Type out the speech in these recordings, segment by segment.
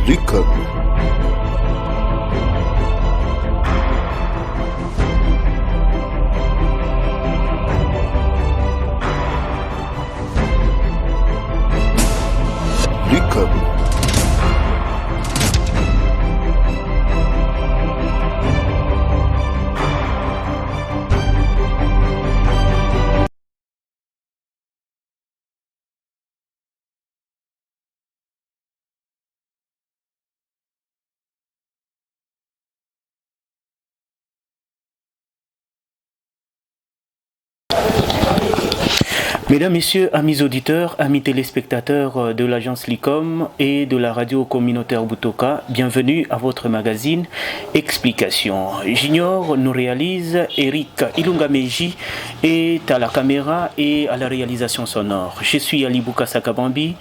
Lucom. Lucom. Mesdames, Messieurs, amis auditeurs, amis téléspectateurs de l'agence LICOM et de la radio communautaire Butoka, bienvenue à votre magazine Explication. Junior nous réalise, Eric Ilungameji est à la caméra et à la réalisation sonore. Je suis Ali Bouka Sakabambi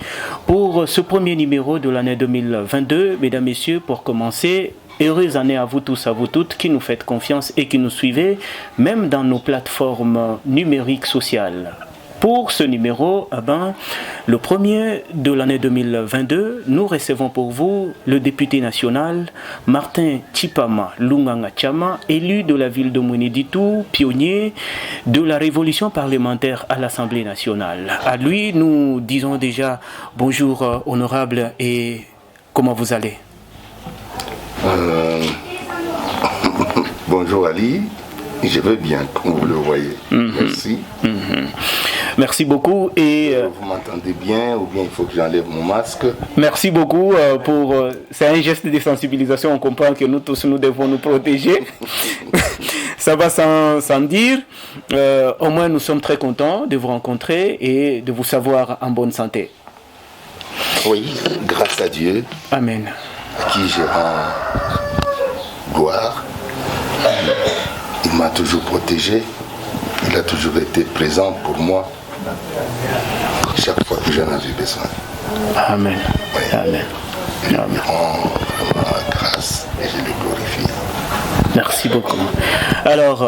pour ce premier numéro de l'année 2022. Mesdames, Messieurs, pour commencer, heureuse année à vous tous, à vous toutes qui nous faites confiance et qui nous suivez, même dans nos plateformes numériques sociales. Pour ce numéro, le premier de l'année 2022, nous recevons pour vous le député national Martin Tshipama Lunganga Tchama, élu de la ville de Mweneditu, pionnier de la révolution parlementaire à l'Assemblée nationale. À lui, nous disons déjà bonjour honorable et comment vous allez? Bonjour Ali, je vais bien comme vous le voyez. Merci. Merci beaucoup. Et vous m'entendez bien ou bien il faut que j'enlève mon masque? Merci beaucoup pour... c'est un geste de sensibilisation, on comprend que nous tous nous devons nous protéger. Ça va sans dire. Au moins nous sommes très contents de vous rencontrer et de vous savoir en bonne santé. Oui, grâce à Dieu. Amen. À qui je rends gloire. Il m'a toujours protégé. Il a toujours été présent pour moi. Chaque fois que j'en avais besoin. Amen. Oui. Amen. Je lui rends vraiment grâce et je le glorifie. Merci beaucoup. Alors,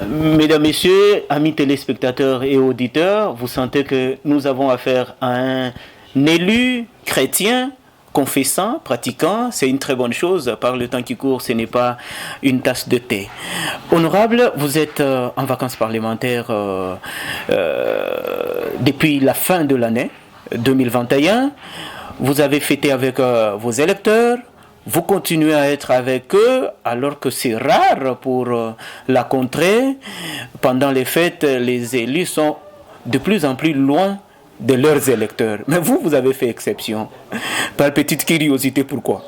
mesdames, messieurs, amis téléspectateurs et auditeurs, vous sentez que nous avons affaire à un élu chrétien, confessant, pratiquant, c'est une très bonne chose. Par le temps qui court, ce n'est pas une tasse de thé. Honorable, vous êtes en vacances parlementaires depuis la fin de l'année 2021. Vous avez fêté avec vos électeurs. Vous continuez à être avec eux alors que c'est rare pour la contrée. Pendant les fêtes, les élus sont de plus en plus loin de leurs électeurs. Mais vous avez fait exception. Par petite curiosité, pourquoi?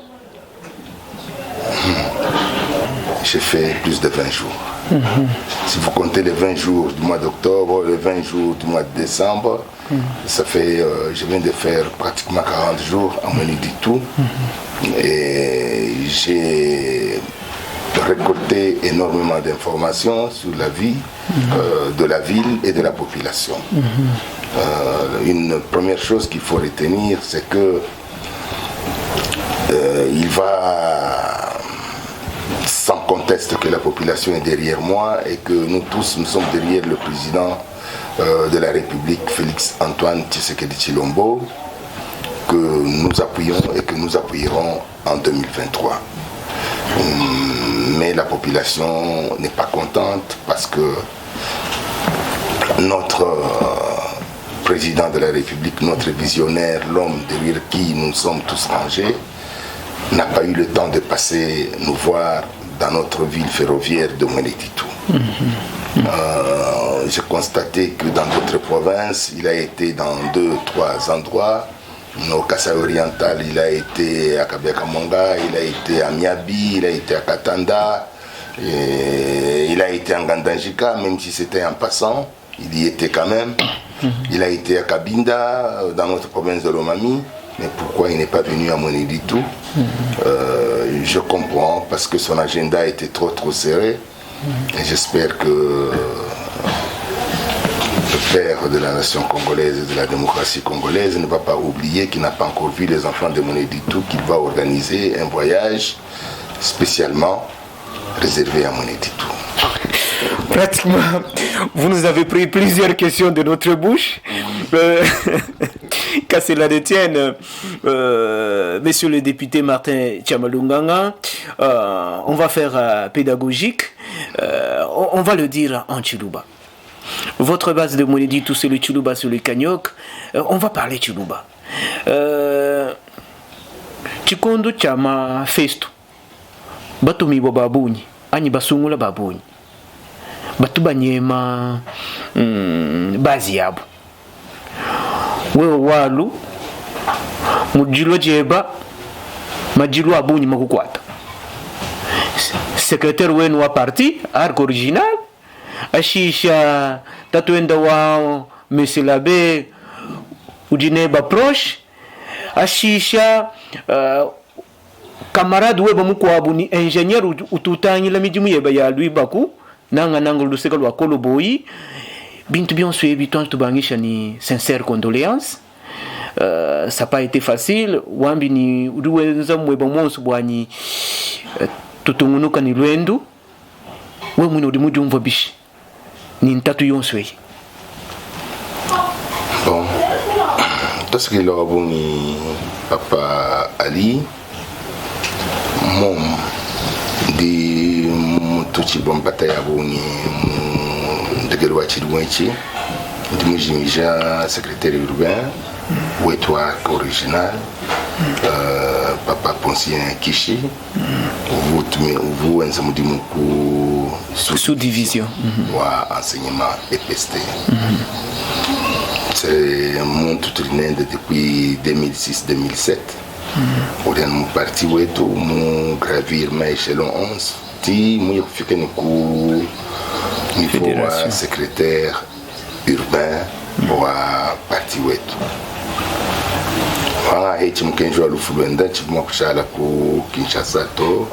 J'ai fait plus de 20 jours. Si vous comptez les 20 jours du mois d'octobre, les 20 jours du mois de décembre, ça fait, je viens de faire pratiquement 40 jours à Mweneditu. Et j'ai récolté énormément d'informations sur la vie de la ville et de la population. Une première chose qu'il faut retenir, c'est que il va sans conteste que la population est derrière moi et que nous tous, nous sommes derrière le président de la République, Félix Antoine Tshisekedi Tshilombo, que nous appuyons et que nous appuierons en 2023. Mais la population n'est pas contente parce que notre président de la République, notre visionnaire, l'homme derrière qui nous sommes tous rangés, n'a pas eu le temps de passer nous voir dans notre ville ferroviaire de Mweneditu. J'ai constaté que dans d'autres provinces, il a été dans 2-3 endroits. Au Kasaï oriental, il a été à Kabiakamonga, il a été à Miabi, il a été à Katanda, et il a été à Ngandanjika, même si c'était en passant, il y était quand même. Il a été à Kabinda, dans notre province de Lomami, mais pourquoi il n'est pas venu à Mweneditu? Je comprends, parce que son agenda était trop serré, et j'espère que le père de la nation congolaise et de la démocratie congolaise ne va pas oublier qu'il n'a pas encore vu les enfants de Mweneditu, qu'il va organiser un voyage spécialement réservé à Mweneditu. Pratiquement, vous nous avez pris plusieurs questions de notre bouche. Qu'à cela ne tienne, monsieur le député Martin Tchamalunganga, on va faire pédagogique, on va le dire en Chiluba. Votre base de monnaie dit tout c'est le Chiluba sur le Kanyok, on va parler Chiluba. Chikondo Chama Festo, Batumi Babuni, Ani Basungula Babuni, Batubanyema Baziabu. Wewe walu mujilo jeba majilo abuni makukwata secrétaire wenu wa parti arc original ashisha tatuenda wa monsieur l'abbé ujineba proche ashisha camarade weba mukwabu ni ingénieur ututanyila mijimu yeba ya lui baku nanga luseka lwa koloboyi bintu byonso ebitonto tubangisha ni sincère condoléance. Ça n'a pas été facile. Wambi ni uduwenza mweba monso bwani tutungunuka ni lwendu. We mwino udi mujumva bishi. Ni ntatu yonso yi. Bon. Tout ce qui est là, ni Papa Ali, mom di mutuchi bon bataille aboni de Chidouenchi, de Mujimija, secrétaire urbain, Ouetoua original, Papa Poncien Kishi, vous Nzamoudimuku sous-division, enseignement EPST. C'est mon tournée depuis 2006-2007. On est parti Ouetou, mon gravir ma échelon 11, ti moi fiqué no niveau secrétaire urbain pour parti wetu wanga hichi mkenjo wa lufulwenda chimwa kushala ku Kinshasa to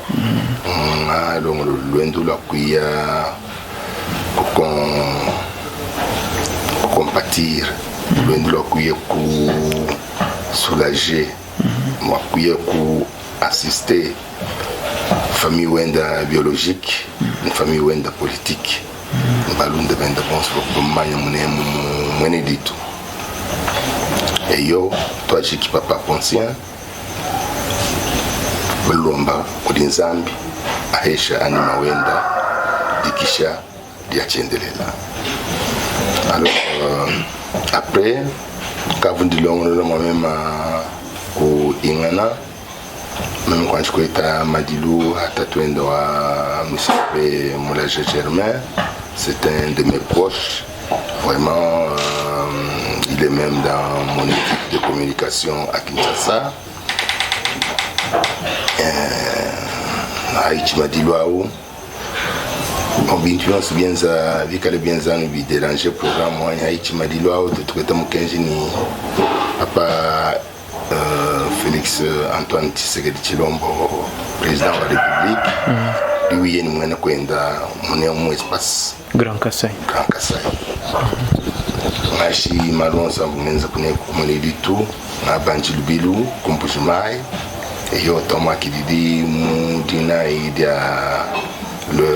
longo lwendo la kuya compatir lwendo la kuya ku soulager moi kuya ku assister famille wenda biologique, une famille wenda politique. Nous parlons de venda pense pour mania mouné dit tout. Et yo, toi j'ai qui papa conscient, Lomba, Odinzambi, Aisha anima wenda, Dikisha, Diachendelela. Alors après, quand vous dites moi-même au Ingana. Même quand je étais Madilou, à Tatouendo, à M. Moulaje Germain, c'est un de mes proches. Vraiment, il est même dans mon équipe de communication à Kinshasa. Haïti Madilou, on influence bien ça, vu qu'elle est bien ça, nous déranger le programme. Haïti Madilou, de tout le monde, papa. Félix Antoine Tshisekedi Tshilombo, président de la République, lui il est kwenda mon espace Grand Kassai. Machi malonza mwenza kune du tout na banji lubilu kumpujimai et yo toma kididi mudina idia le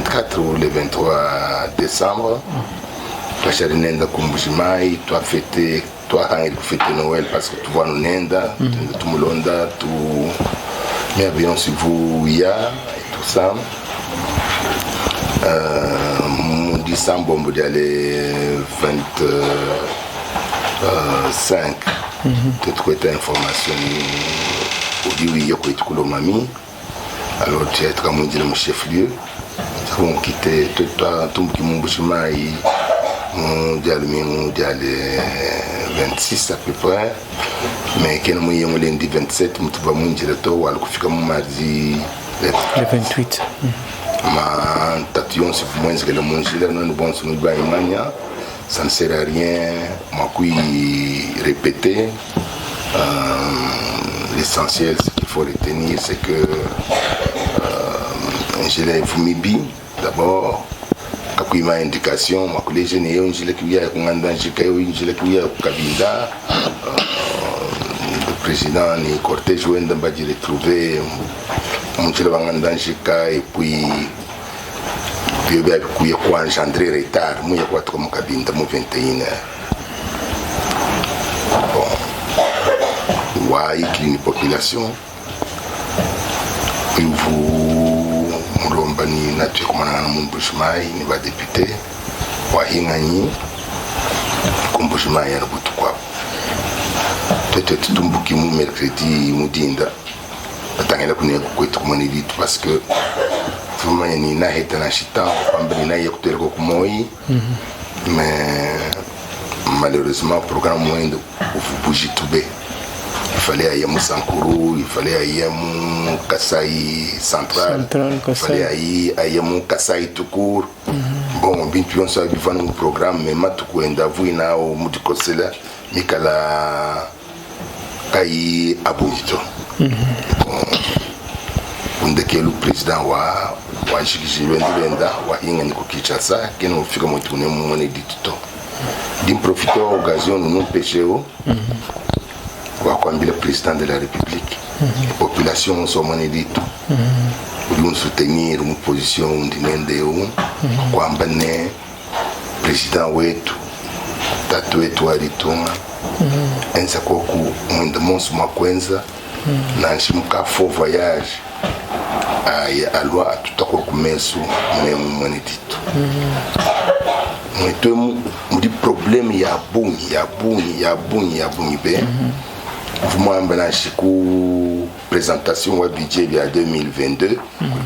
24 ou le 23 décembre. Toi charinenda kumpujimai, toi fêter toi quand il fait Noël parce que tu vois nous nenda tout mulonda tout mais bien si vous y a et tout ça mon décembre on va aller 25 de trouver information au dit yoko itukulo mami alors tu es comme on dit le chef lieu on quitter tout qui mon bouchima mondial 26 à peu près mais quand nous y avons lundi 27 nous va mon directeur ou alors que mon mardi le 28 ma tation c'est pour moi que le monde là nous bon sur nous baimania ça ne sert à rien moi qui répéter l'essentiel ce qu'il faut retenir c'est que je l'ai Fumibi d'abord quand il indication moi que les jeunes ont dit qu'il y a un danger qu'il y a Kabinda le président ni cortège où on va dire retrouver mon chef en danger et puis il y a engendré retard moi il y a quoi comme Kabinda moi 21h bon wa ikili population ivu mulomba ni natwe kumana na mbushimai ni ba député wa hinganyi kumbushimai ya rubutu kwa tete tutumbuki mu mercredi mudinda atangela kunye kwetu kumani vitu parce que vraiment ni na heta na chita pambali na yekutera ko kumoi mais malheureusement programme moindre ufubuji tube il fallait aller à Sankuru, il fallait aller à Kasai Central, il fallait aller à Kasai tout court. Bon, bien sûr, on savait faire un programme, mais maintenant, on a vu na au Mudikosela, Mikala Kai Abunito. On a que le président wa Jigibenda wa Inga Niko Kinshasa, qui nous fait comme tourner mon monnaie dit tout. D'en profiter à l'occasion, nous pêchons. Le président de la République, la population sont dit tout. Pour soutenir une position d'Inendéo, quand le président Wetu, Tatu Wetu Aritonga, Enza Koku, Mwendemos Makwenza, Nanchimuka faux voyage, à loi à tout à coup commerce, mais dit tout. Moi, dit problème, il y a boum, Vous m'avez une présentation du budget de 2022, le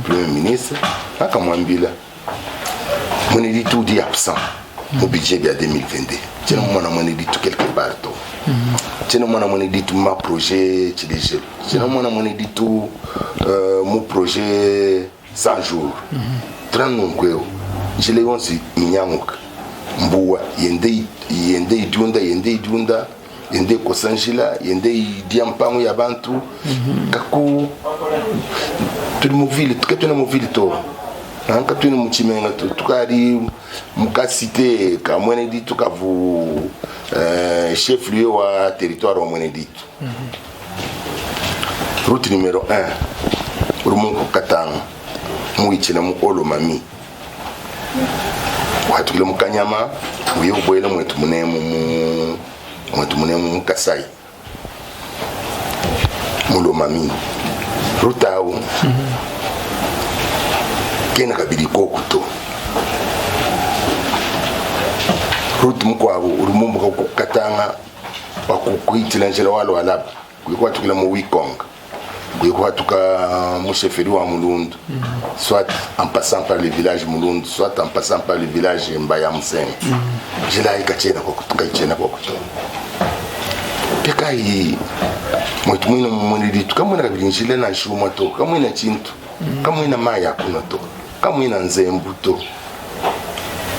Premier ministre. Comment on dit tout dit absent au budget de 2022. Je ne dit tout quelque part. Je ne dit tout mon projet. Je ne dit tout mon projet 100 jours. 30 jours. Je l'ai aussi mis en Mboua. Yende idunda. Yende Kosanjila, yende Diampangu ya Bantu, kaku tout le mobile, tout le mobile to. Quand tu es muchimenga tout kari mukasité ka mwene dit tout ka vous chef lieu wa territoire wa mwene dit. Route numéro 1. Rumungu Katanga. Muichina mu olo mami. Watu kile mukanyama, uyo boyela mwetu munemu mu Kasai mulo mami rutao kena kabiri kokuto rutu mkwabo urumumbu ko Katanga bakukwitila njela walo alaba kuyikwa tukila mu Wikong kuyikwa tuka mu chefferie wa Mulundu soit en passant par le village Mulundu soit en passant par le village Mbaya Msen jela ikachena kokuto Pekai mwetu mwina mweneditu kama mwina kabinjile na shuma to kama mwina chintu kama mwina maya kuna to kama mwina nzembu to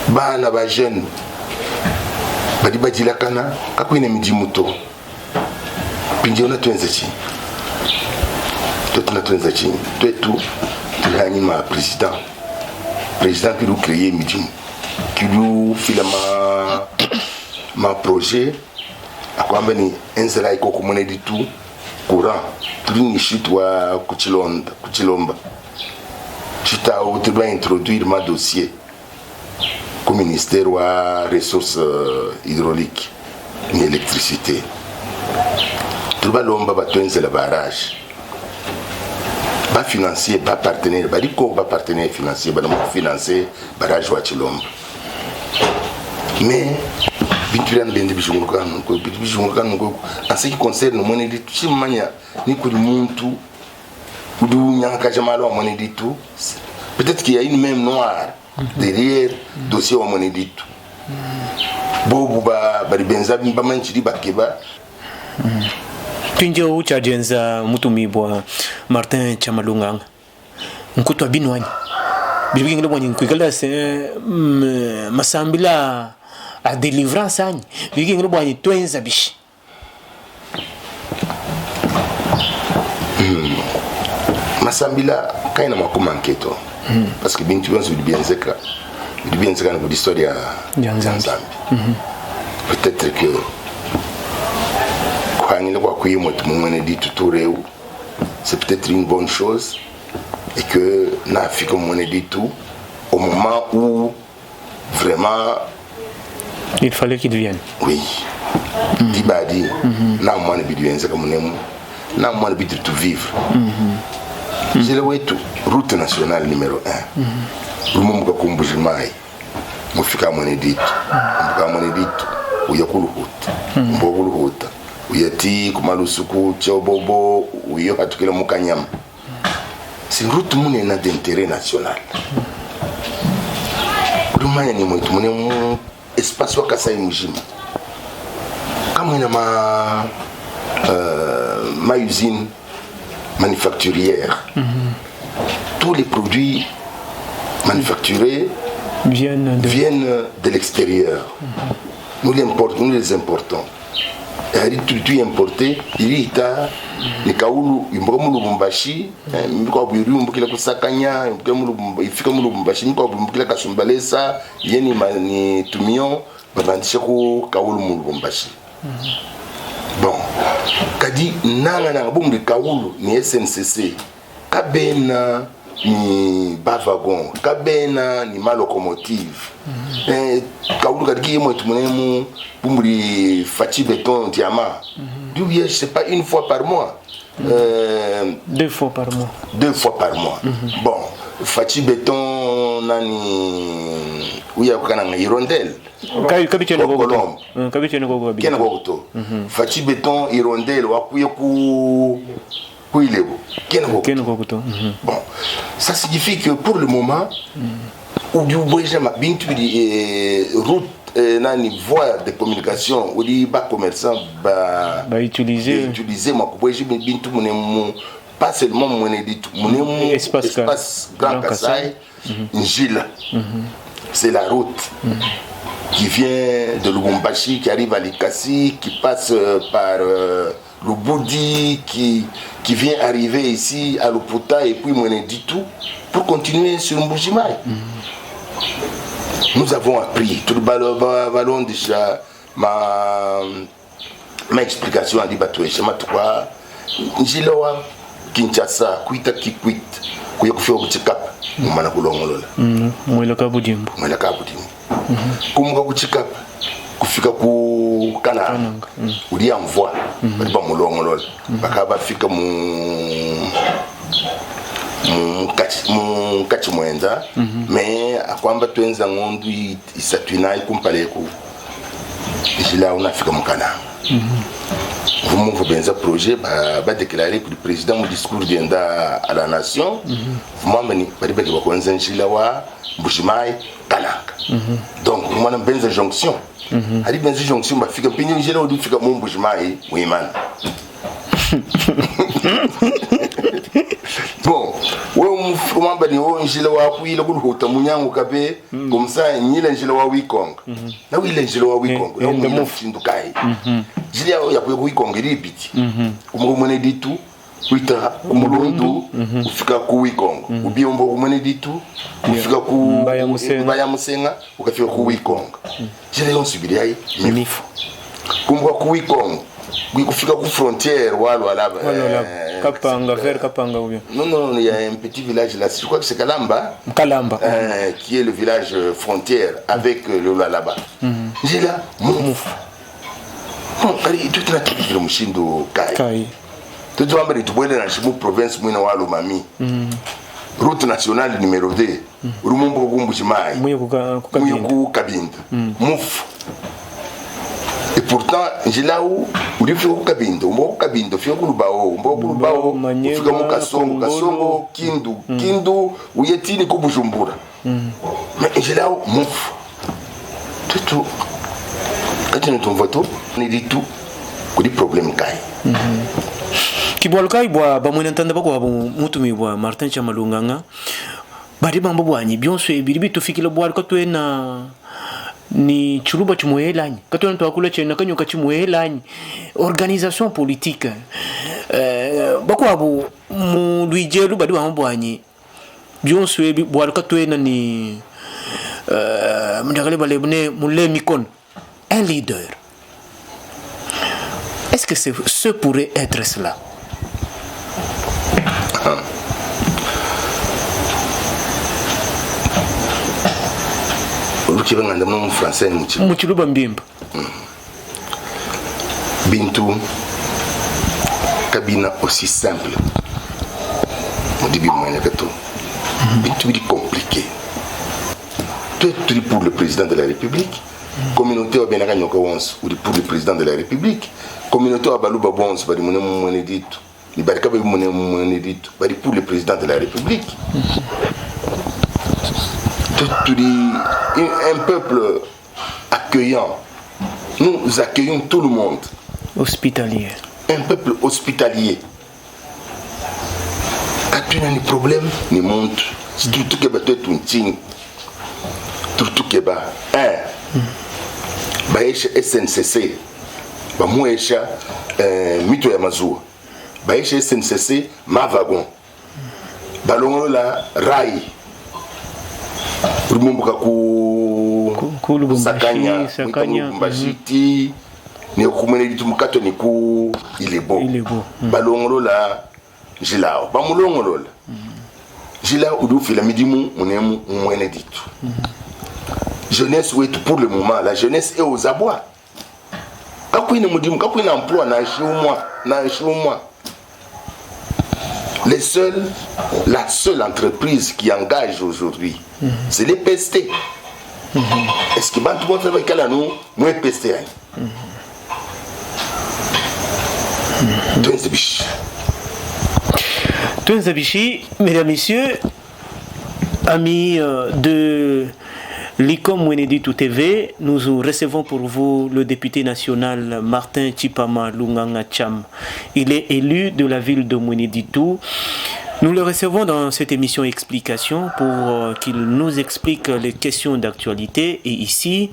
bana ba jeune badi bajila kana kakwina mijimu to pinje ona twenza chi totuna twenza chi twetu tulani ma président qui nous créer mijimu qui nous filama ma projet akwamba ni enzela iko kumone ditu courant tulini shitwa kuchilomba chita tu dois introduire ma dossier au ministère wa ressources hydrauliques et électricité tubalomba batwenzela barrage ba financier ba partenaire ba diko ba partenaire financier ba mo financer barrage wa Chilomba mais Bintulian bende bijungurukano ko en ce qui concerne mon édit chimanya ni ko muntu udu nyaka jamalo mon édit peut-être qu'il y a une même noire derrière dossier wa mon édit bobu ba benza ba manchiri bakeba Tunjo uchajenza mutumibwa Martin Chamalunganga nkutwa binwani bibi ngelo mwenye kwikala se masambila a délivrance ani bibi ngelo mwenye twenza bishi masambila kaina makoma nketo parce que bintu bonso bienzeka na l'histoire ya Nzambi peut-être que c'est peut-être une bonne chose et que n'a fait comme on dit tout au moment où vraiment il fallait qu'il vienne. Oui, Tibadi, na mwana bidu yenza kamunemu, na mwana bidu tu vivre. J'ai le wetu route nationale numéro 1. Rumumuka kumbujimai. Mufika mweneditu. Mufika mweneditu. Uyakulu huta. Mbogulu huta. Uyati kumalusuku chobobo uyo hatukile mukanyama. C'est route mune na d'intérêt national. Rumanya ni mwetu mune espace wa Kasai mujima. Kama ina ma usine manufacturière. Tous les produits manufacturés viennent de l'extérieur. Nous les importons. Et tout importé, il y a les kaoulou, il y a Lubumbashi, il y a Kusakanya, il y a Lubumbashi, il y a Kasumbalesa, il y a Tumion, il y a Kaoulou Lubumbashi. Bon, kadi nanga boum de kaoulou ni SNCC, kabena ni bavagon, kabena ni ma locomotive. Kaoulou kadi moi tout mon boum de Fati béton diamant. Du je sais pas une fois par mois. 2 fois par mois. 2 fois par mois. Bon, Fati béton nani uya kana hirondelle. Kabichene gogo. Kabichene gogo. Kena gogo. Fati béton hirondelle wakuye ku ilebo. Kena gogo. Bon, ça signifie que pour le moment où du boyja ma bintu di route nani voie de communication ou di ba commerçant ba utiliser ma boyja bintu munemu pas seulement muneditu munemu espace Grand Kasai Njila. C'est la route qui vient de Lubumbashi, qui arrive à Likasi, qui passe par Lubudi, qui vient arriver ici à Luputa et puis Mweneditu pour continuer sur Mbujimai. Nous avons appris, tout le ballon déjà, ma explication a dit Batoué, Chema Toua, Njilawa, Kinshasa, Kuita Kikwit, Kuyakufio Kuchikap. Mwana kulongolola mwela kabudimbu kumuka kuchikapa kufika ku Kananga ulia mvua baliba mulongolola bakaba fika mu kati mwenda mais akwamba twenza ngondu isatwina ikumpale ku jila unafika mu Kananga. Vous benza projet ba déclarer que le président mon discours viendra à la nation. Vous m'avez bari baki bakonza njila wa Mbujimai Kananga. Donc moi na benza jonction. Ali benza jonction ba fika pinyi njila odi fika mu Mbujimai Wimana. Bon, ouais m'avez ni o njila wa kuila kuluhuta munyangu kabe comme ça nyila njila wa Wikong. Na wila njila wa Wikong. Na mu findukai. Jili ya Wikong ribiti. Mweneditu kuita umulundu ufika ku Wikong. Ubiombo Mweneditu ufika ku Mbaya Musenga ukafika ku Wikong. Jili yonsi biliai mifu. Kumbuka ku Wikong. Kufika ku frontière walo alaba. Kapanga vers Kapanga ou bien. Non, il y a un petit village là, je crois que c'est Kalamba. Qui est le village frontière avec le Lalaba. J'ai là mouf. Tout la de Mushindo Kai. Tout le monde est tout dans la province Mouina Walo Mami. Route nationale numéro 2. Rumumbo Mbujimai. Muyuku Kabinda. Mouf. Et pourtant, j'ai là où il faut Kabindo, Mbo Kabindo, Fiokubao, Mbokubao, Figamo Kasongo, Kindu, où y a-t-il que Bujumbura. Mais j'ai là où mouf. Tout. Quand tu ne t'en vois tout, on dit tout, qu'on dit problème Kai. Kibolkai boa ba mwen entende bako abo mutumi boa Martin Chamalunganga. Bari bambo boani bien so ebiribi to fikile boa ko to na ni churuba chumuelanye katona twakula chena kanyoka chumuelanye organisation politique bako abo mu luijelu badi bambo boani bien so ebi boa ko to ni mndakale balebne mulle mikon un leader. Est-ce que ce pourrait être cela? Français Muchiluba Mbimba. Bintou, cabine aussi simple. On dit bien moins que tout. Bintou est compliqué. Tout est pour le président de la République. Communauté au Bénara ou pour le président de la République. Communauté à Balouba Bons, pour le président de la République. Un peuple accueillant. Nous accueillons tout le monde. Hospitalier. Un peuple hospitalier. Quand tu as des problèmes, ils montent. Tout que tu es un ting. Tout que SNCC. Moi, Mito Yamazoua. SNCC, ma wagon. Ballon la rail. Sakanya, Mbashiti, ni okumene tumukato niku il est beau. Balongolo la jilao. Bamulongolo la. Jilao udu fila midimu unemu mwene ditu. Jeunesse ou pour le moment, la jeunesse est aux abois. Quand il y a un emploi, la seule entreprise qui engage aujourd'hui, c'est les PST. Est-ce que tout le monde fait avec nous, moins PST? Tunzabichi, mesdames, messieurs, amis de l'ICOM Mweneditu TV, nous recevons pour vous le député national Martin Chipama Lunganga Cham. Il est élu de la ville de Mweneditu. Nous le recevons dans cette émission Explication pour qu'il nous explique les questions d'actualité. Et ici,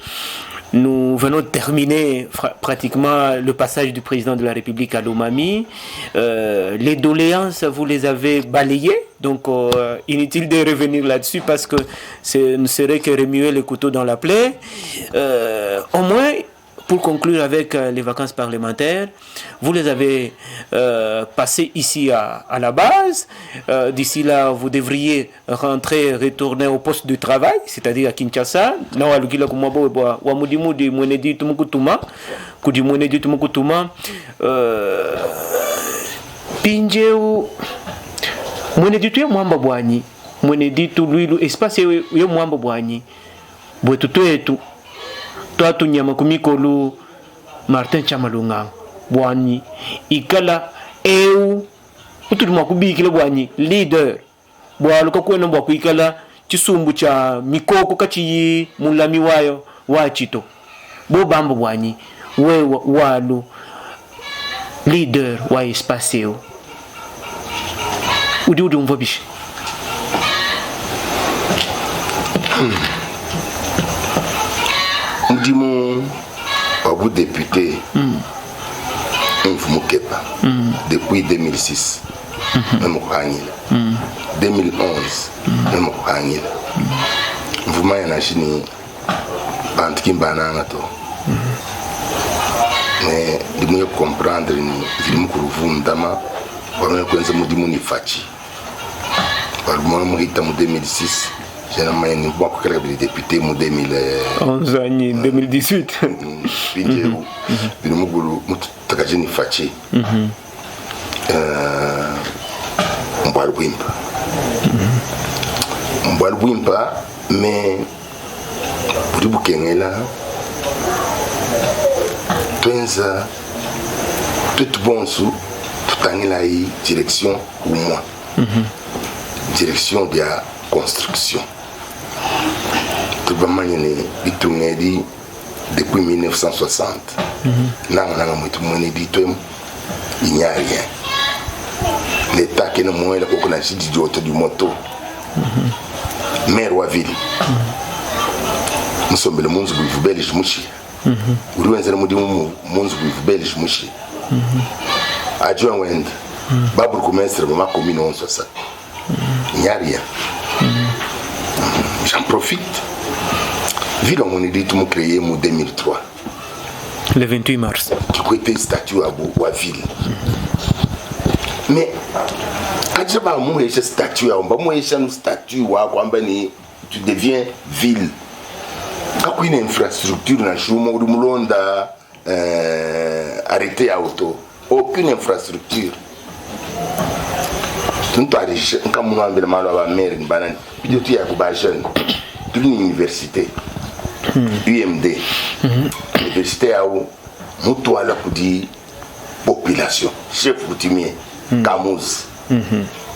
nous venons de terminer pratiquement le passage du président de la République à Lomami. Les doléances, vous les avez balayées. Donc, inutile de revenir là-dessus parce que ce ne serait que remuer le couteau dans la plaie. Au moins, pour conclure avec les vacances parlementaires, vous les avez passées ici à la base. D'ici là, vous devriez retourner au poste de travail, c'est-à-dire à Kinshasa. Mweneditu ya mwamba bwanyi Mweneditu lwilu espace ya mwamba bwanyi bwetu twetu twatu nyama kumikolu Martin Chamalunga bwanyi ikala eu utulima kubikile bwanyi leader bwaluka kwena bwa kuikala chisumbu cha mikoko kachi mulami wayo wachito bo bamba bwanyi wewe walu leader wa espace eu Udi umvabishi. Ndimo Abu député Mfumukepa depuis 2006 même Kwangila 2011 même Kwangila Mvuma yana chini bantikimba na to mais ndimo comprendre ni vilimu kuruvundama wamwe kwenza mudimu ni fachi Parlement Mourita en 2006, j'ai nommé une fois que le député en 2011 ani 2018. Pinjeu, le mugulu mutakajeni fachi. Mbalwimpa, mais pour bukengela twenza tout bon sous tout angela yi direction ou moi. Direction de la construction. Tout le monde est tourné depuis 1960. Il n'y a rien. L'État qui est le moins du moto. Maire de ville. Nous sommes le monde de belge mouchi. Nous sommes le monde de belge mouchi. Adjoint Wend. Babou Koumestre, ma commune en 60. Il n'y a rien. J'en profite. Ville on est dit tout créé en 2003. Le 28 mars. Tu peux être statut à ville. Mais quand tu vas à un statut, tu deviens ville. Quand il y a une infrastructure dans le monde, arrêté à auto, aucune infrastructure. Tout a riche, comme on a vu le mal à la mer, une banane, puis tout y a un jeune, toute une université, UMD, université à où, nous toi là pour dire population, chef coutumier, Camus,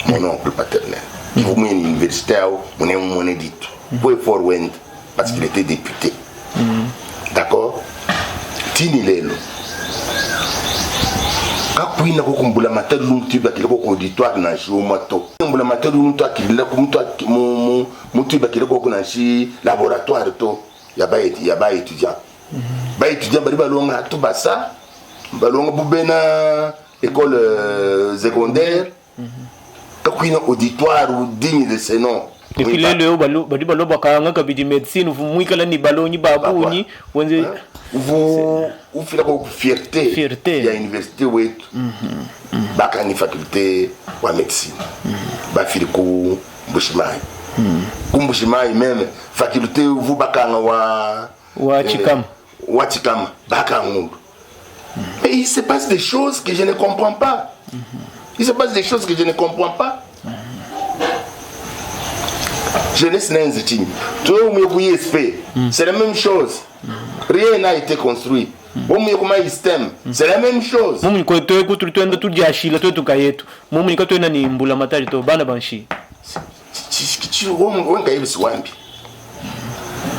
mon oncle paternel. Vous m'avez une université à où, mon dit tout. Pour fort Wend, parce qu'il était député. D'accord? Tini Lelo. Quand il y a un matin de l'autre, il y a un auditoire dans le moto. Il y a un matin de l'autre qui est dans le laboratoire. Il y a un étudiant. Il y a un étudiant qui est tout ça. Il y a une école secondaire. Quand il y a un auditoire digne de ce nom. Et puis là, le balo bakanga kabidi médecine, vous mwikala ni balo ni babu ni wenze vous faites la fierté. Il y a une université où bakani faculté wa médecine. Ba filiku Mbushimai. Mbushimai même faculté vous bakanga wa Chikam. Wa Chikam bakanga. Mais il se passe des choses que je ne comprends pas. Il se passe des choses que je ne comprends pas. Jeunesse Nenzitini, c'est la même chose. Rien n'a été construit. C'est la même chose. Mumuni ko to ku tulitwenda tujashila to tukayetu. Mumuni ko to ina ni mbula matari to bana banshi. Wenga hivi swambi.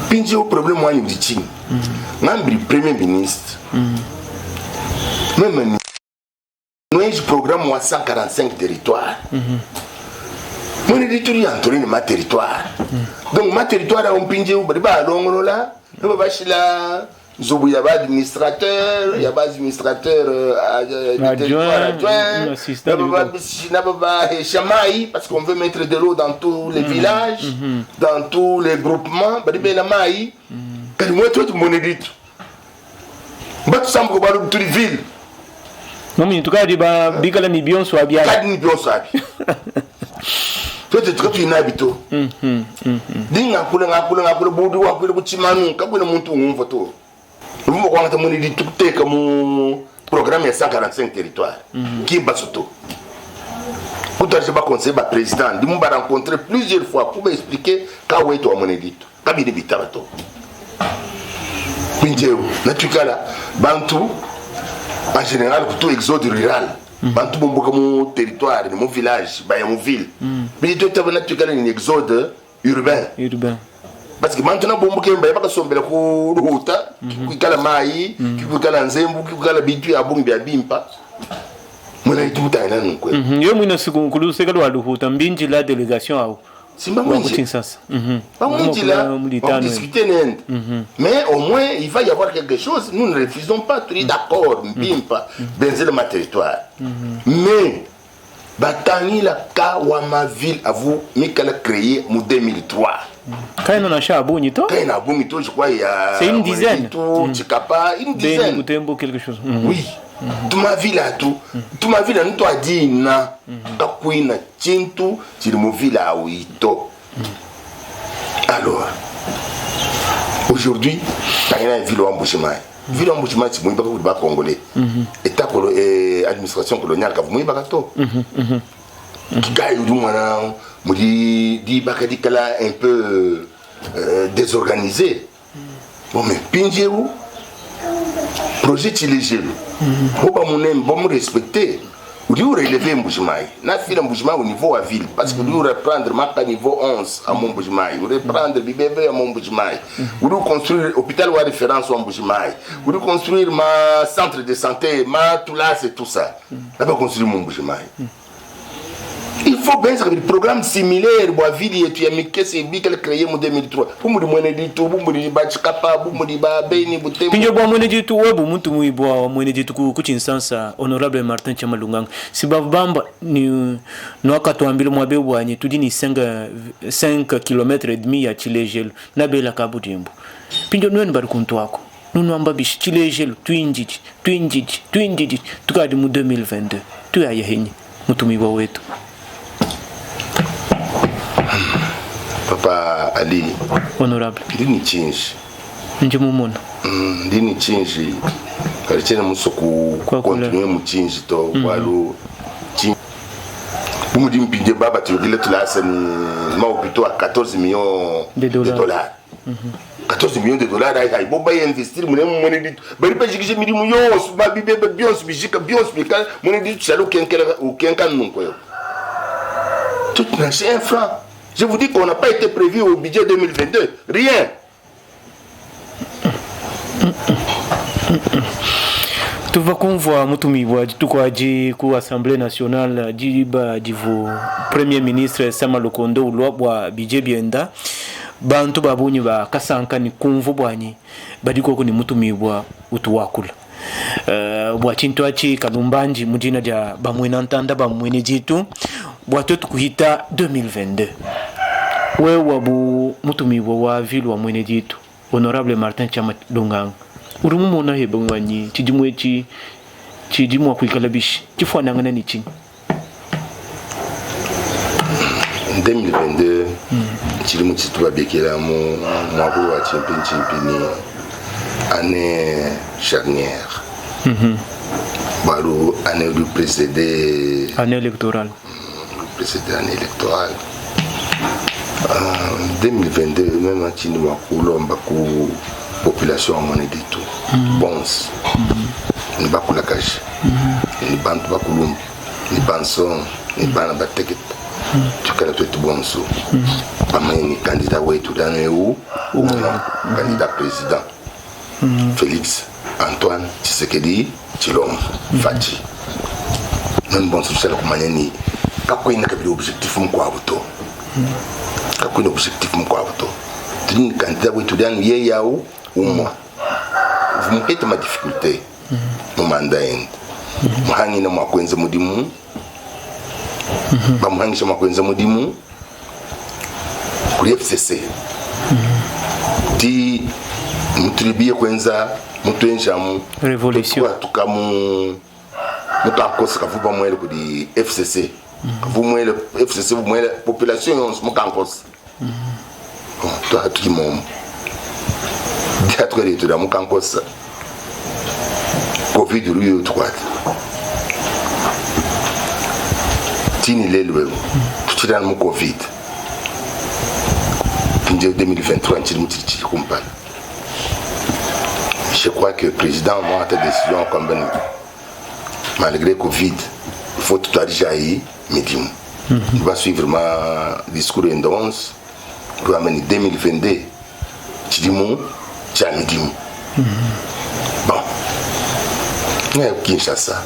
Pinji o problème wani mdichini. Ngambri premier ministre. Même nous un programme wa 145 territoires. Mon éditeur est entouré de ma territoire. Donc ma territoire a un pinje où bariba longo là, il va chez la zobu yaba administrateur, yaba administrateur adjoint, n'aba chamaï parce qu'on veut mettre de l'eau dans tous les villages, dans tous les groupements, bariba la maï. Quand moi toi mon éditeur. Bah tu sembles que balu toutes les villes. Non mais en tout cas diba bikala ni bion so abia. Kad ni bion so abia. Toi tu es habito. Dinga kule budi wa kule kuchimanu kabule muntu ngumfoto. Nous avons dit comme programme 145 territoires. Qui est Basoto. Pour toi, je vais conseiller le président. Nous avons rencontré plusieurs fois pour m'expliquer quand est ton monedito. Quand il est bitarato. Pinjeu, naturellement, Bantou, en général, tout exode rural. Bantou, mon territoire, mon village, mon ville. Mais tu as naturellement un exode urbain. Parce que maintenant, bon, il n'y a pas de sombra pour le Houta, qui est la maï, qui est la nzembu, qui est la bitu à Bumbi à Bimpa. Moi, j'ai tout à l'heure. Je me suis dit que c'est le Houta, Mbinji la délégation. C'est pas moi qui on discute. Mais au moins, il va y avoir quelque chose. Nous ne refusons pas, tout est d'accord, Bimpa, benzer ma territoire. Mais, Batani la Kawama ville à vous, Mikala créé en 2003. Quand on a acheté à Bonito, je crois il y a. C'est une dizaine. Une dizaine. Quelque chose. Oui. Tu m'as vu là tout. Tu m'as vu là, nous t'as dit na. Kakuina Chintu, tu m'as vu là où il to. Alors, aujourd'hui, t'as une ville en Mbushimai. Ville en Mbushimai, c'est mon pas congolais. État administration coloniale, quand vous m'avez pas to. Qui du moins dit Bakadikala un peu désorganisé. Bon, mais Pinjeu, projet Tilégel, bon me respecter. Vous devez relever Mbushimai. N'a fait Mbushimai au niveau à ville. Parce que vous devez reprendre Maka niveau 11 à mon Mbushimai. Vous devez reprendre BBB à mon Mbushimai. Vous devez construire l'hôpital ou référence à Mbushimai. Vous devez construire ma centre de santé, ma toulas et tout ça. D'abord construire mon Mbushimai. Il faut bien savoir des programmes similaires pour la ville et tu as mis que c'est bien qu'elle créé en 2003. Pour me demander tout, pour me dire Bachkapa, pour me dire Beni, pour te. Pinjo bo mwene jitu webu muntu muibwa mwene jitu kuchinsansa honorable Martin Chamalungang. Si bavamba ni wakatuambile mwabe bwanye tudi ni 5 km et demi ya Chilejelu na bela kabudimbu. Pinjo nweni bari kuntu wako. Nunu ambabishi Chilejelu twinjiji tukadi mu 2022. Tuya yehenyi mutu muibwa wetu. Papa Ali, honorable, ndini change. Njimumuna. Ndini change Kalichene musoku continuer muchinji to walu chinji. Umudi mpinde baba tulile tulasa ni maopito à 14 millions de dollars. 14 millions de dollars ay bo bay investir mu ne mo ne dit bari pa jigi mi di mu yo su ba bi be bios bijika bios bika mo ne dit chalo kenkela ou kenkan non ko yo. Tout c'est un franc. Je vous dis qu'on n'a pas été prévu au budget 2022. Rien. Tu vas convoyer mutumiwa tukwaji ku Assemblée nationale diba divu Premier ministre Sama Lokondo ulwa budget bienda bantu babunyi ba kasanka ni kumvu bwanyi badiko ko ni mutumiwa utuwakula bwa chintwachi kalumbanji mudina ja bamwena ntanda bamwene jitu bwato tukuhita 2022 we wabu mutumiwa wa ville wa mwene jitu honorable Martin Chama Dongang urumu mona hebe ngwanyi chijimwechi chijimwa kuikalabishi chifwana ngana ni ching 2022 chilimu chituba bekela mu mwakulu wa champion année charnière balu année du précédé année électorale année électorale 2022 même chini mwakulu mbaku population amone ditu bons ni bakula kashi ni bantu bakulum ni banson ni bana bateket tukala twetu bonso ameni candidat wetu dane u candidat président Félix Antoine Tshisekedi Tshilombo Fachi même bonso chala kumanyeni kakwina kabili objectif mkwabuto kakwina objectif mkwabuto tini candidat wetu dane ye yao moi vous me faites ma difficulté mon mandat muhangi na mwakwenza mudimu bamuhangisha mwakwenza mudimu kuri FCC di mutribie kwenza mutwenjamu révolution tukamu mutakosa kavuba mwele kuri FCC kavumwele FCC mwele population yonse mukankosa to hatukimomo diatwele to da mukankosa covid ruyo tukwati tini lelwe tuchira mu covid pinje 2023 nchini mutichi kumpana. Je crois que le président a pris décision comme malgré covid il faut tout arranger médium il va suivre ma discours endurance pour amener 2022 chidimu cha médium bon ne Kinshasa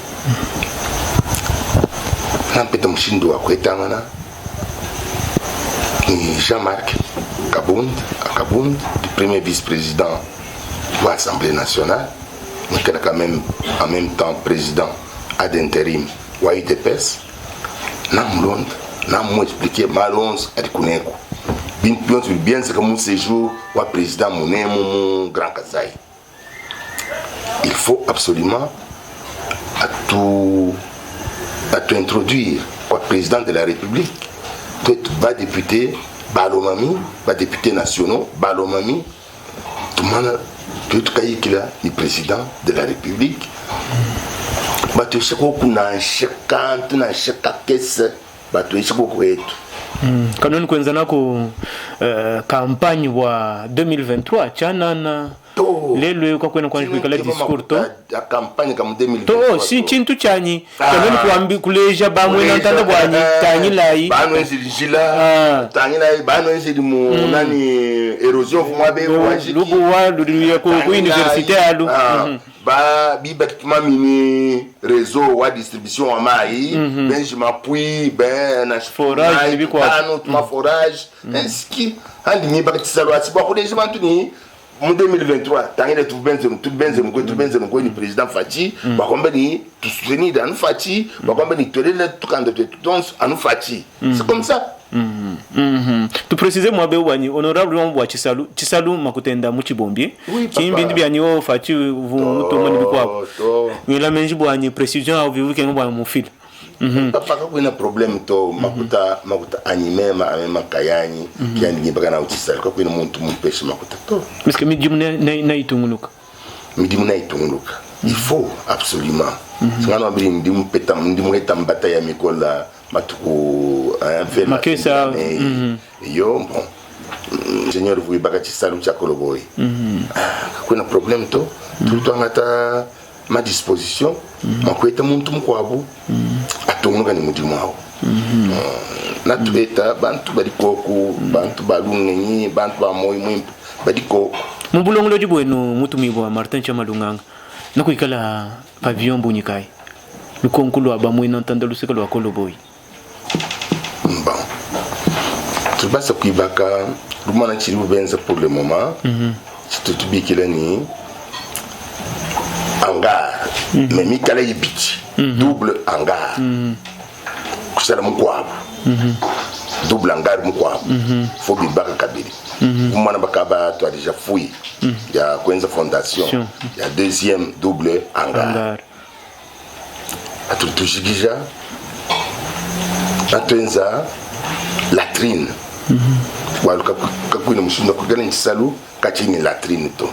nampeta mshindo wa kwetangana ni Jean-Marc Kabund, le premier vice-président de l'Assemblée nationale, mais qui est quand même en même temps président ad intérim de l'UDPS. Nous expliqué malons à Kuneko. Bien c'est que mon séjour au président mon Grand Kasaï. Il faut absolument à tout introduire comme président de la République. Tout va député Balomami, va député nationaux, Balomami, tout le monde, tout le président de la République. Tu sais qu'on a chaque caisse, tu sais qu'on quand on a une campagne wa 2023, chana lelo kwa kwenda kwa kuikala discours to la campagne comme 2023 to si chintu chani kanoni kuambi kuleja bamwe nantanda bwanyi tanyi lai bano nzijila tanyi lai bano nzidi mu nani erosion fumwa be kwaji lubu wa ludiya ko université alu ba bibatima mini réseau wa distribution wa mai ben je m'appuie ben na forage bi kwa ma forage ainsi andi mi bakitisa lo ati ba ko deja mantuni en 2023, tant il est tout benzen ko ni président Fachi, ba kombe ni tout soutenir dans Fachi, ba kombe ni toler tout candidat tout anu Fachi. C'est comme ça. Tu préciser moi bewani honorable wa Chisalu makutenda muchibombi. Kimbindi byani o Fachi vous tomoni bikwa. Ngela menji bwani précision au vivu kengo bwa mu fil. Papa ko na problème to makuta animé ma kayani qui andi bagana utisal ko ina muntu mu pêche makuta to parce que midimu na itunguluka il faut absolument ngana bili ndim petam ndim retam bataya mikola matuko faire makesa yo bon Seigneur vous bakati salu cha koloboy kuna problème to tout temps ngata ma disposition makweta muntu mkwabo atonga ni mudimu wao natubeta bantu balikoku bantu balungenyi bantu ba moyo mwimpu badiko mubulongo loji bwenu mutumibwa Martin Chamalunganga nakuikala pavillon bunyikai lukonkulu abamwe nantanda luseka lwa koloboy bon tubasa kuibaka rumana chiri ubenza pour le moment tutubikila ni hangar mais mikala yibiti double hangar kusala mukwabo double hangar mukwabo faut bibaka kabiri umwana bakaba to déjà fouillé il y a kwenza fondation il y a deuxième double hangar atutujigija atwenza latrine waluka kakwina mushinda kugana nchisalu kachini latrine to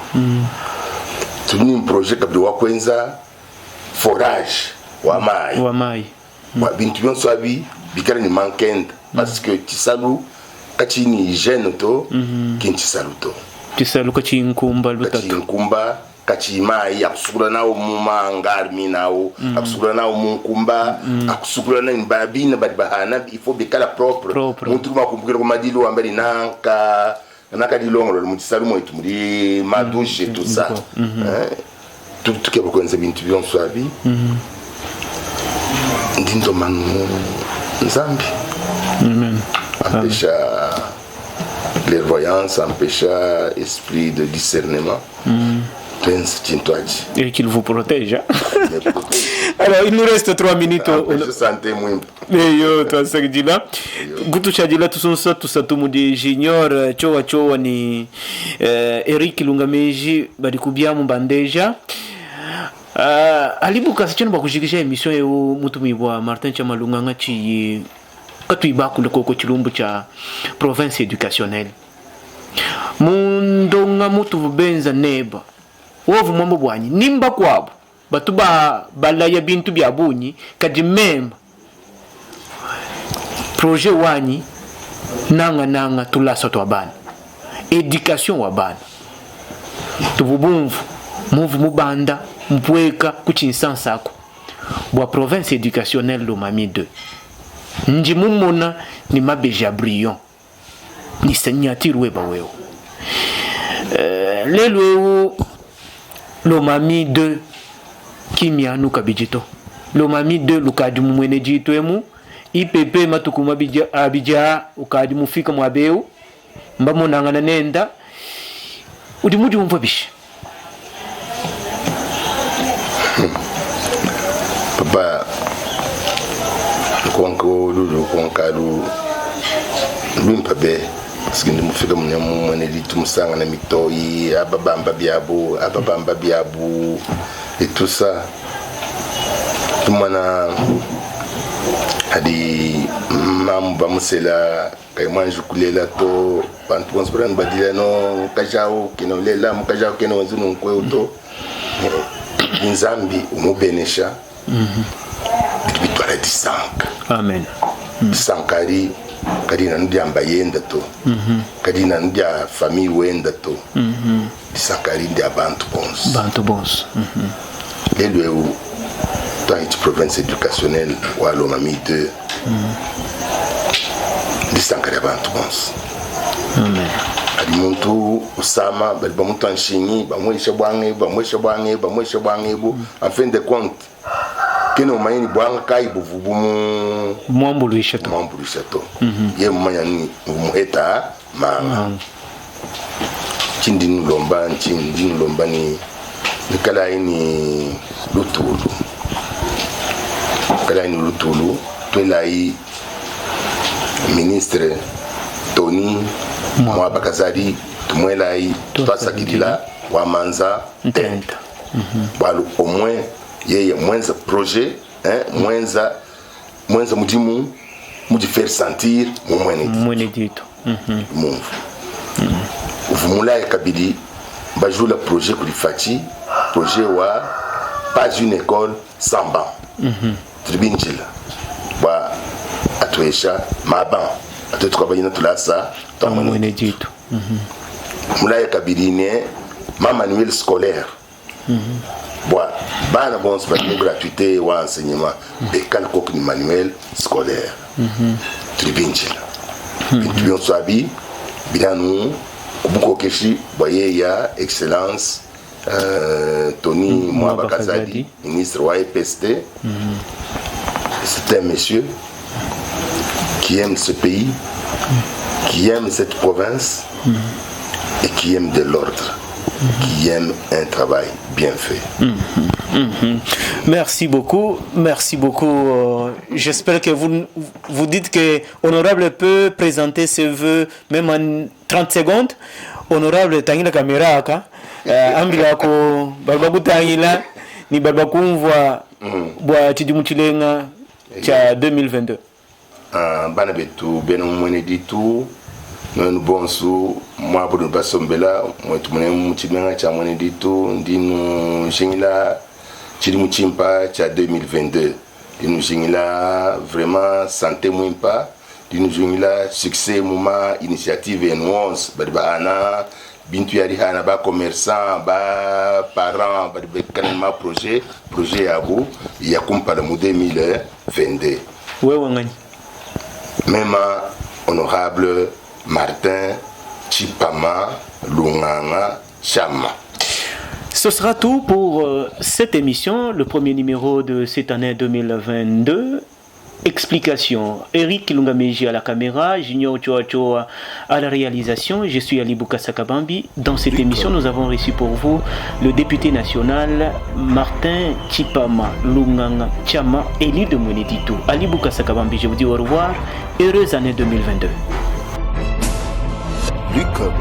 tuni projet kabiri wa kwenza forage wa mai wa bintu byonso abi bikala ni manquent parce que chisalu kachini hygiène to kinchisalu to chisalu kachini nkumba lutatu kachimai akusukula nao mumangar minao akusukula nao munkumba akusukula na babina badibahana il faut bikala propre muntu makumbukira kumadilo ambali naka dilongolo mutisalu mwetu muri madouche tout ça tout ke bakwenza bintu byonso abi ndindo manu nzambi empêcha clairvoyance empêcha esprit de discernement et qu'il vous protège. Alors, il nous reste 3 minutes. Je sentais moins. Yo, toi, ça dit là. Gutu chadila tout ça tout mudi junior chowa ni Eric Lungameji badikubia mbandeja. Alibuka sichana bakujikisha emission yo mutumibwa Martin Chamalunganga chi katuibaku ndoko chilumbu cha province éducationnelle. Mundonga mutu benza neba. Wovu mambo bwanyi nimba kwabo batuba balaya bintu bya bunyi kadi memba projet wanyi nanga tulasa to abana education wa bana tububumvu muvu mubanda mpweka kuchinsansako bwa province éducationnelle Lomami 2 nji mumona ni mabeja brillant ni signature weba wewe lelo Lomami 2 Kimianu kabijito Lomami 2 lukadi mumwene jito emu IPP matukuma abija ukadi mufika mwabeu mbamo nangana nenda udimudi mumfabishi papa konko lulu konkalu lumpabe parce que mufika munyamu mwane litumsanga na mitoi ababamba biabu et tout ça tumana hadi mamba musela kay manju kulela to bantu konspirana badila no kajao kino lela mukajao kino nzunu nkwe to nzambi umubenesha bitwala disanka amen sankari kadina ndyamba yenda to kadina ndya famille wenda to sankari ndya bantu bons lelo dans une province éducationnelle wa Lomami 2 disankari bantu bons amen adi muntu usama bali bamuntu anshinyi bamwesha bwange bu en fin de compte keno mayini bwanga kai buvubumu mwambulisha to ye manya ni muheta manga chindin lomba ni nikala ini lutulu twelai ministre Tony Mwabakazari tumwelai twasakidila wa manza tenta balu au moins yeye mwenza projet mwenza mudimu mudi faire sentir mwene dito mungu uvumula kabili bajula projet kulifati projet wa pas une école sans banc. Tribune Chila. Bah, à Touécha, ma banc. À tout travailler dans tout là, ça. Dans mon Mwenedito. Moulaya Kabirine, ma manuel scolaire. Bah, bah, bon, c'est pas une gratuité ou enseignement. Et quand on manuel scolaire. Tribune Chila. Tribune Swabi, Bilanou, Kubuko Keshi, voyez, il y a Excellence. Tony Mwaba Kazadi, ministre YPST, c'est un monsieur qui aime ce pays, qui aime cette province et qui aime de l'ordre, qui aime un travail bien fait. Merci beaucoup, merci beaucoup. J'espère que vous dites que Honorable peut présenter ses vœux même en 30 secondes. Honorable, tangi la caméra, ambila ko barbakutangira ni barbakumva bwa chidimuchilenga cha 2022. Bana betu beno mwene ditu non bonsu mwa bodo basombela mwetu mwene muchimenga cha mwene ditu ndinu jingila chidimuchimpa cha 2022 ndinu jingila vraiment santé mwimpa ndinu jingila succès mouma initiative en 11 badiba ana bintu yari hana ba commerçant ba parents ba de kanema projet yabo ya kumpala mu 2022 wewe ngani même honorable Martin Chipama Lunganga Chama. Ce sera tout pour cette émission, le premier numéro de cette année 2022. Explication. Eric Lungameji à la caméra, Junior Choachoa à la réalisation. Je suis Ali Boukassa-Kabambi. Dans cette émission, nous avons reçu pour vous le député national Martin Chipama Lunganga Chama, élu de Mwenedito. Ali Boukassa-Kabambi, je vous dis au revoir. Heureuse année 2022. Lucom.